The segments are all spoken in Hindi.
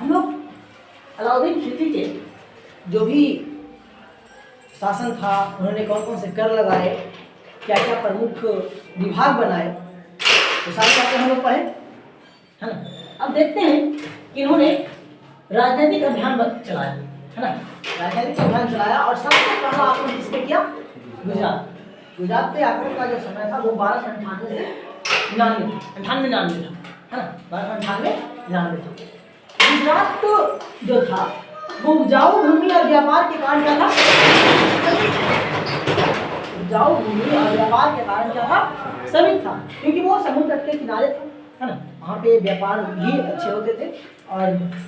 हम लोग अलाउद्दीन खिलजी के जो भी शासन था, उन्होंने कौन कौन से कर लगाए, क्या क्या प्रमुख विभाग बनाए, तो सारी बातें हम लोग पढ़े, है ना। अब देखते हैं कि इन्होंने राजनीतिक अभियान चलाया, है ना। राजनीतिक अभियान चलाया और सबसे पहला आक्रमण किस पे किया? गुजरात। गुजरात पे आक्रमण का जो समय था वो 1298 से 99 था, है ना। 1298 था। गुजरात जो था वो उपजाऊ भूमि और व्यापार के कारण क्या था? उपजाऊ भूमि और व्यापार के कारण क्या था? श्रमिक था, क्योंकि वो समुद्र तट के किनारे था, है ना। वहाँ पे व्यापार भी अच्छे होते थे और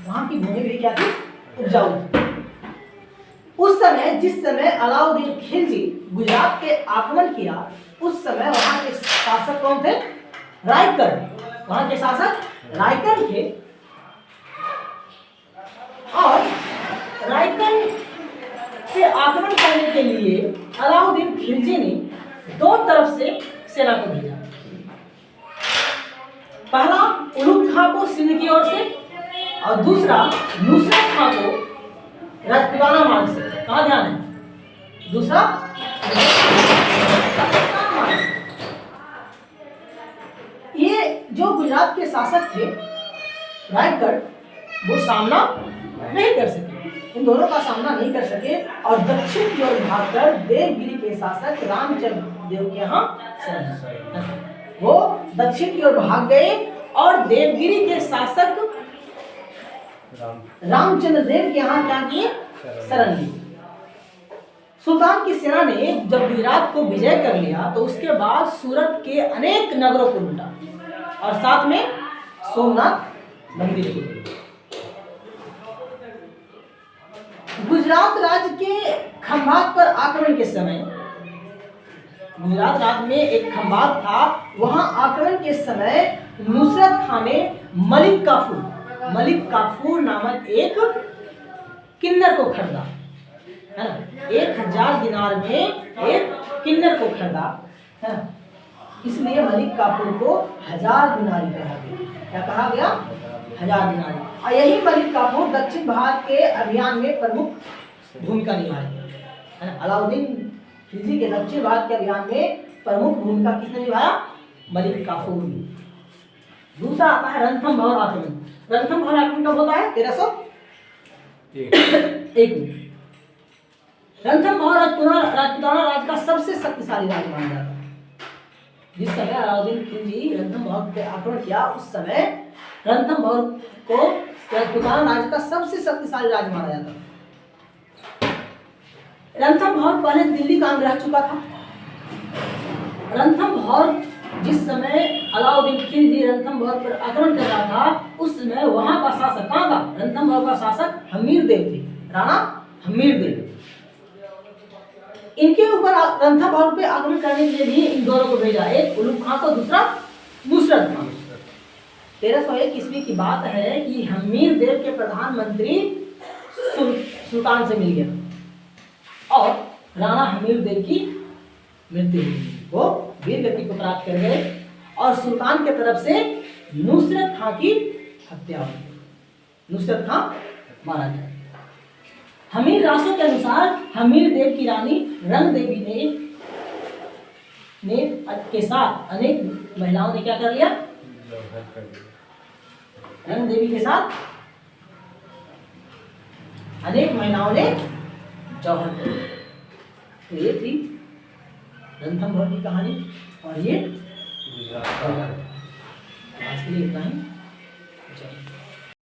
वहाँ की भूमि भी क्या थी? उपजाऊ थी। उस समय, जिस समय अलाउद्दीन खिलजी गुजरात पे आक्रमण किया, उस समय वहाँ के शासक कौन थे? रायकर। वहाँ के शासक रायकर थे और रायकर पे आक्रमण करने के लिए अलाउद्दीन खिलजी ने दो तरफ से सेना को भेजा। पहला उलुग खां को सिंध की ओर से और दूसरा नुसरत खां को राजपुताना मार्ग से। कहाँ ध्यान है? दूसरा ये जो गुजरात के शासक थे रायगढ़, वो सामना नहीं कर सके, इन दोनों का सामना नहीं कर सके और दक्षिण की ओर भागकर देवगिरी के शासक रामचंद्र देव के यहाँ शरण, वो दक्षिण की ओर भाग गए और देवगिरी के शासक रामचंद्र देव के यहाँ क्या किए? शरण ली। सुल्तान की सेना ने जब गुजरात को विजय कर लिया तो उसके बाद सूरत के अनेक नगरों को लूटा और साथ में सोमनाथ मंदिर को लूटा। गुजरात राज्य के खंभात पर आक्रमण के समय, गुजरात राज्य में एक खंभात था, वहां आक्रमण के समय नुसरत खां ने मलिक काफूर नामक एक किन्नर को खरीदा, है ना। 1000 दिनार में एक किन्नर को खरीदा, है ना। इसलिए मलिक काफूर को 1000 दिनारी कहा गया। क्या कहा गया? 1000 दिनारी। और यही मलिक काफूर दक्षिण भारत के अभियान में प्रमुख भूमिका निभाई, है ना। अलाउद्दीन खिलजी के दक्षिण भारत के अभियान में प्रमुख भूमिका किसने निभाया? मलिक काफूर ने। दूसरा आता है रणथंभौर आक्रमण। रणथंभौर आक्रमण कब होता है? 1301 में। रणथंभौर राजपुताना राज का सबसे शक्तिशाली राज माना जाता है। जिस समय अलाउद्दीन खिलजी रणथंभौर पे आक्रमण किया, उस समय रणथंभौर को राजपुताना राज का सबसे शक्तिशाली राज माना जाता है। रणथंभौर पहले दिल्ली का अंग रह चुका था। रणथंभौर जिस समय अलाउद्दीन खिलजी रणथंभौर पर आक्रमण कर रहा था, उस समय वहां का शासक कहाँ था? रणथंभौर का शासक हमीर देव थे, राणा हमीर देव। इनके ऊपर रणथंभौर पे आक्रमण करने के लिए भी इन दोनों को भेजा, एक उलुग खां को, दूसरा नुसरत खां। 1301 ईस्वी की बात है कि हमीर देव के प्रधानमंत्री सुल्तान से मिल गया और राणा हमीर देव की मृत्यु हुई। वो वीर गति को प्राप्त कर गए और सुल्तान के तरफ से नुसरत खां की हत्या हुई। नुसरत खां मारा गया। हमीर रासों के अनुसार हमीर देव की रानी रंग देवी ने के साथ अनेक महिलाओं ने क्या कर लिया? रंग देवी के साथ अनेक महिलाओं ने जौहर कर लिया। तो ये थी रणथंभौर की कहानी और ये आज के लिए इतना ही।